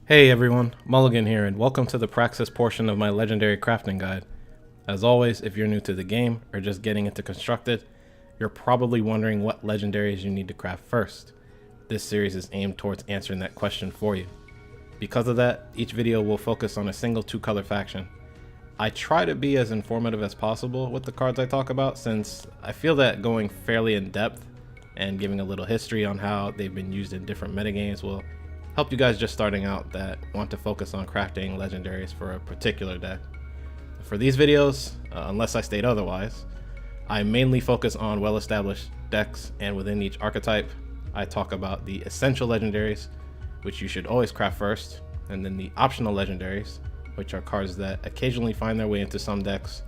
Hey everyone, Mulligan here, and welcome to the Praxis portion of my legendary crafting guide. As always, if you're new to the game or just getting into constructed, you're probably wondering what legendaries you need to craft first. This series is aimed towards answering that question for you. Because of that, each video will focus on a single two-color faction. I try to be as informative as possible with the cards I talk about, since I feel that going fairly in depth and giving a little history on how they've been used in different metagames will help you guys just starting out that want to focus on crafting legendaries for a particular deck. For these videos, unless I state otherwise, I mainly focus on well-established decks, and within each archetype, I talk about the essential legendaries, which you should always craft first, and then the optional legendaries, which are cards that occasionally find their way into some decks,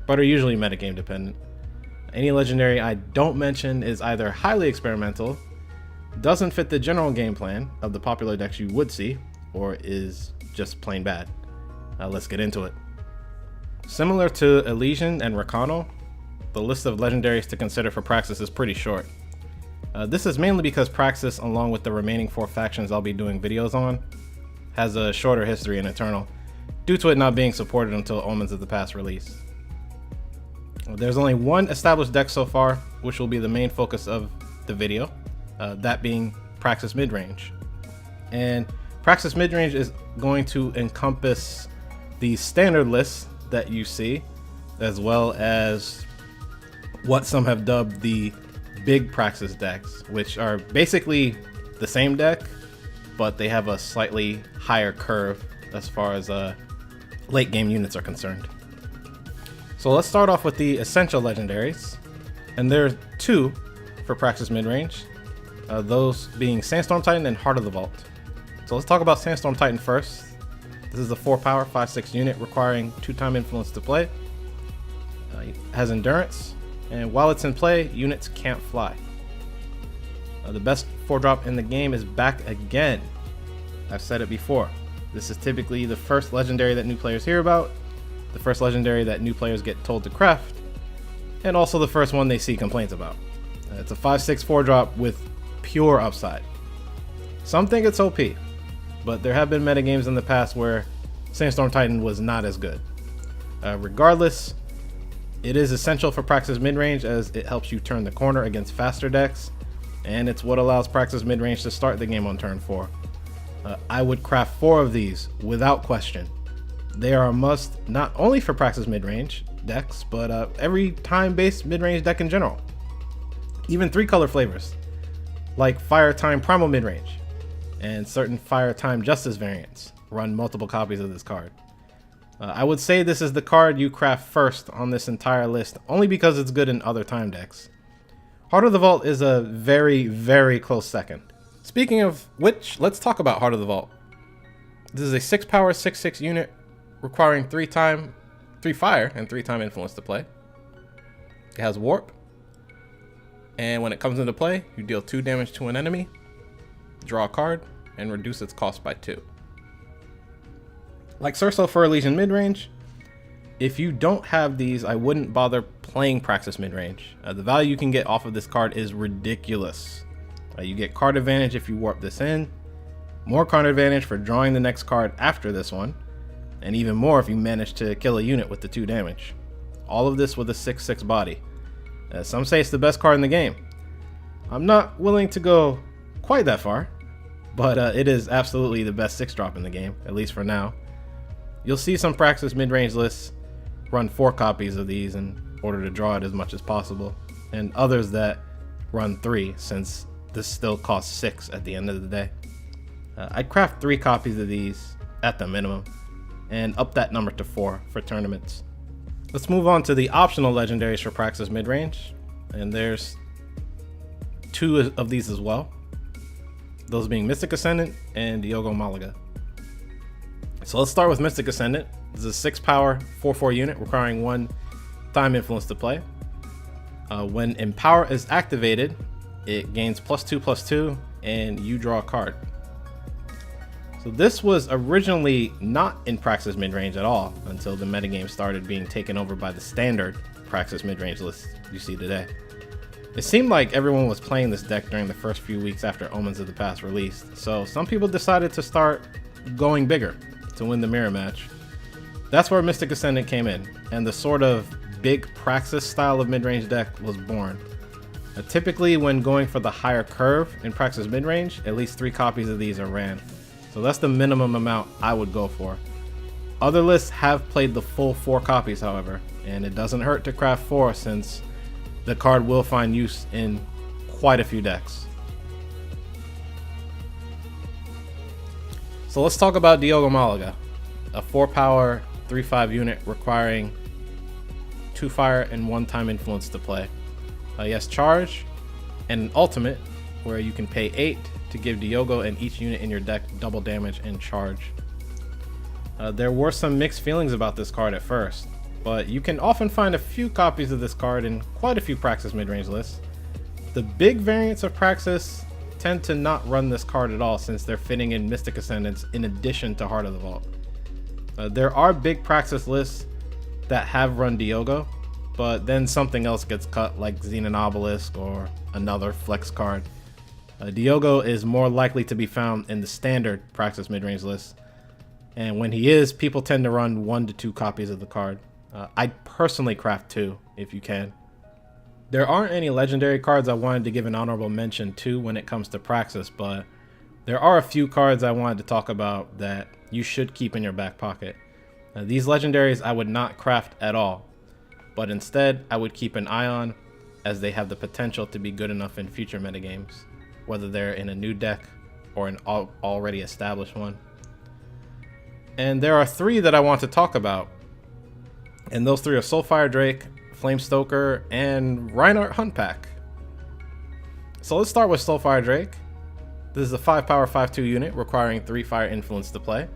but are usually metagame dependent. Any legendary I don't mention is either highly experimental, doesn't fit the general game plan of the popular decks you would see, or is just plain bad. Let's get into it. Similar to Elysian and Rakano, the list of legendaries to consider for Praxis is pretty short. This is mainly because Praxis, along with the remaining 4 factions I'll be doing videos on, has a shorter history in Eternal, due to it not being supported until Omens of the Past release. There's only one established deck so far, which will be the main focus of the video. That being Praxis Midrange. And Praxis Midrange is going to encompass the standard list that you see, as well as what some have dubbed the big Praxis decks, which are basically the same deck, but they have a slightly higher curve as far as late game units are concerned. So let's start off with the essential legendaries, and there are 2 for Praxis Midrange. Those being Sandstorm Titan and Heart of the Vault. So let's talk about Sandstorm Titan first. This is a 4-power, 5/6 unit requiring 2-time influence to play. It has endurance, and while it's in play, units can't fly. The best 4-drop in the game is back again. I've said it before. This is typically the first legendary that new players hear about, the first legendary that new players get told to craft, and also the first one they see complaints about. It's a 5/6 4-drop with pure upside. Some think it's OP, but there have been metagames in the past where Sandstorm Titan was not as good. Regardless, it is essential for Praxis Midrange as it helps you turn the corner against faster decks, and it's what allows Praxis Midrange to start the game on turn 4. I would craft 4 of these without question. They are a must not only for Praxis Midrange decks, but every time-based midrange deck in general. Even 3-color flavors, like Fire Time Primal Midrange, and certain Fire Time Justice variants run multiple copies of this card. I would say this is the card you craft first on this entire list, only because it's good in other time decks. Heart of the Vault is a very, very close second. Speaking of which, let's talk about Heart of the Vault. This is a 6-power, 6/6 unit requiring 3 fire and 3-time influence to play. It has warp, and when it comes into play, you deal 2 damage to an enemy, draw a card, and reduce its cost by 2. Like Cerso for Elysian Midrange, if you don't have these, I wouldn't bother playing Praxis Midrange. The value you can get off of this card is ridiculous. You get card advantage if you warp this in, more card advantage for drawing the next card after this one, and even more if you manage to kill a unit with the 2 damage. All of this with a 6/6 body. Some say it's the best card in the game. I'm not willing to go quite that far, but it is absolutely the best 6-drop in the game, at least for now. You'll see some Praxis Midrange lists run 4 copies of these in order to draw it as much as possible, and others that run 3, since this still costs 6 at the end of the day. I'd craft 3 copies of these at the minimum, and up that number to 4 for tournaments. Let's move on to the optional legendaries for Praxis Midrange, and there's 2 of these as well, those being Mystic Ascendant and Diogo Malaga. So let's start with Mystic Ascendant. This is a 6-power, 4/4 unit requiring 1 time influence to play. When Empower is activated, it gains +2/+2, and you draw a card. So this was originally not in Praxis Midrange at all until the metagame started being taken over by the standard Praxis Midrange list you see today. It seemed like everyone was playing this deck during the first few weeks after Omens of the Past released, so some people decided to start going bigger to win the mirror match. That's where Mystic Ascendant came in, and the sort of big Praxis style of mid-range deck was born. Typically, when going for the higher curve in Praxis Midrange, at least 3 copies of these are ran. So that's the minimum amount I would go for. Other lists have played the full 4 copies, however, and it doesn't hurt to craft 4 since the card will find use in quite a few decks. So let's talk about Diogo Mulligan, a 4-power, 3/5 unit requiring 2 fire and 1 time influence to play. He has charge and an ultimate where you can pay 8 to give Diogo and each unit in your deck double damage and charge. There were some mixed feelings about this card at first, but you can often find a few copies of this card in quite a few Praxis midrange lists. The big variants of Praxis tend to not run this card at all since they're fitting in Mystic Ascendants in addition to Heart of the Vault. There are big Praxis lists that have run Diogo, but then something else gets cut like Xenon Obelisk or another flex card. Diogo is more likely to be found in the standard Praxis midrange list, and when he is, people tend to run 1 to 2 copies of the card. I'd personally craft 2 if you can. There aren't any legendary cards I wanted to give an honorable mention to when it comes to Praxis, but there are a few cards I wanted to talk about that you should keep in your back pocket. These legendaries I would not craft at all, but instead I would keep an eye on, as they have the potential to be good enough in future metagames, whether they're in a new deck or an already established one. And there are 3 that I want to talk about, and those 3 are Soulfire Drake, Flamestoker, and Reinhardt Hunt Pack. So let's start with Soulfire Drake. This is a 5-power 5/2 unit requiring 3 fire influence to play.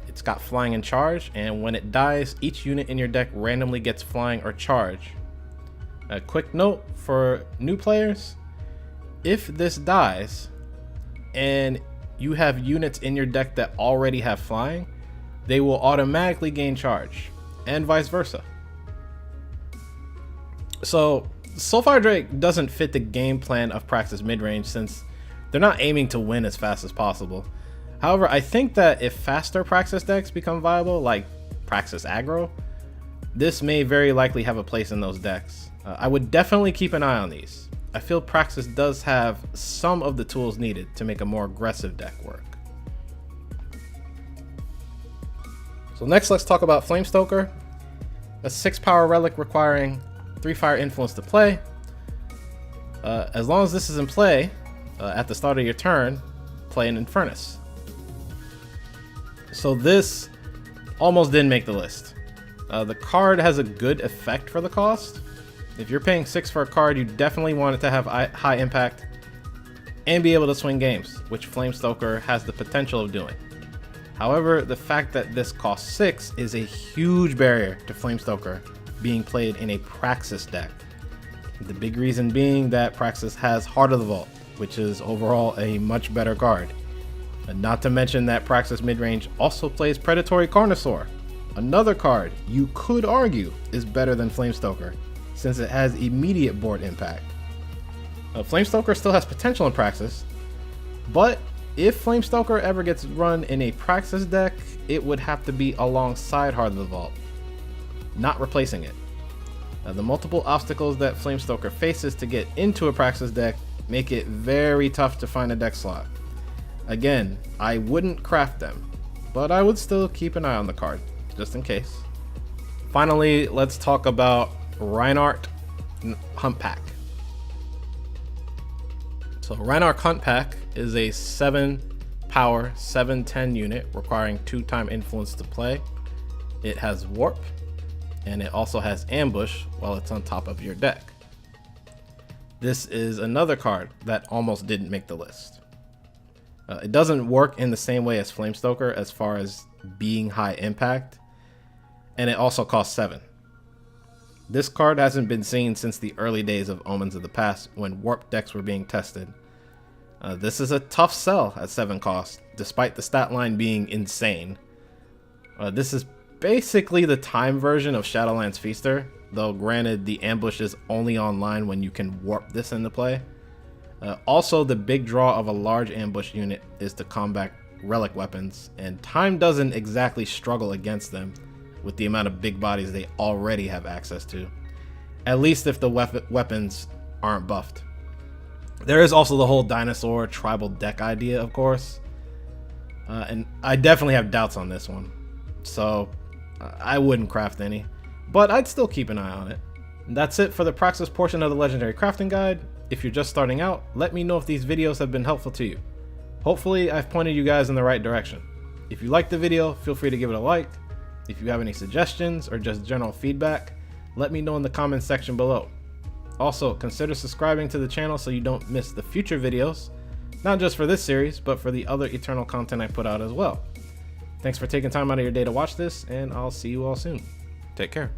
It's got flying and charge, and when it dies, each unit in your deck randomly gets flying or charge. A quick note for new players: if this dies and you have units in your deck that already have flying, they will automatically gain charge, and vice versa. So Soulfire Drake doesn't fit the game plan of Praxis Midrange since they're not aiming to win as fast as possible. However, I think that if faster Praxis decks become viable, like Praxis Aggro, this may very likely have a place in those decks. I would definitely keep an eye on these. I feel Praxis does have some of the tools needed to make a more aggressive deck work. So next, let's talk about Flamestoker, a 6-power relic requiring 3 fire influence to play. As long as this is in play, at the start of your turn, play an Infernus. So this almost didn't make the list. The card has a good effect for the cost. If you're paying 6 for a card, you definitely want it to have high impact and be able to swing games, which Flamestoker has the potential of doing. However, the fact that this costs 6 is a huge barrier to Flamestoker being played in a Praxis deck. The big reason being that Praxis has Heart of the Vault, which is overall a much better card. Not to mention that Praxis Midrange also plays Predatory Carnosaur, another card you could argue is better than Flamestoker, since it has immediate board impact. Flamestoker still has potential in Praxis, but if Flamestoker ever gets run in a Praxis deck, it would have to be alongside Heart of the Vault, not replacing it. The multiple obstacles that Flamestoker faces to get into a Praxis deck make it very tough to find a deck slot. Again, I wouldn't craft them, but I would still keep an eye on the card, just in case. Finally, let's talk about Reinhardt Hunt Pack. So Reinhardt Hunt Pack is a 7-power 7/10 unit requiring 2 time influence to play. It has Warp, and it also has Ambush while it's on top of your deck. This is another card that almost didn't make the list. It doesn't work in the same way as Flamestoker as far as being high impact, and it also costs 7. This card hasn't been seen since the early days of Omens of the Past when Warp decks were being tested. This is a tough sell at 7 cost, despite the stat line being insane. This is basically the time version of Shadowlands Feaster, though granted the ambush is only online when you can warp this into play. Also, the big draw of a large ambush unit is to combat relic weapons, and time doesn't exactly struggle against them with the amount of big bodies they already have access to, at least if the weapons aren't buffed. There is also the whole dinosaur tribal deck idea, of course, and I definitely have doubts on this one, so I wouldn't craft any, but I'd still keep an eye on it. And that's it for the Praxis portion of the Legendary Crafting Guide. If you're just starting out, let me know if these videos have been helpful to you. Hopefully I've pointed you guys in the right direction. If you liked the video, feel free to give it a like. If you have any suggestions or just general feedback, let me know in the comments section below. Also, consider subscribing to the channel so you don't miss the future videos, not just for this series, but for the other Eternal content I put out as well. Thanks for taking time out of your day to watch this, and I'll see you all soon. Take care.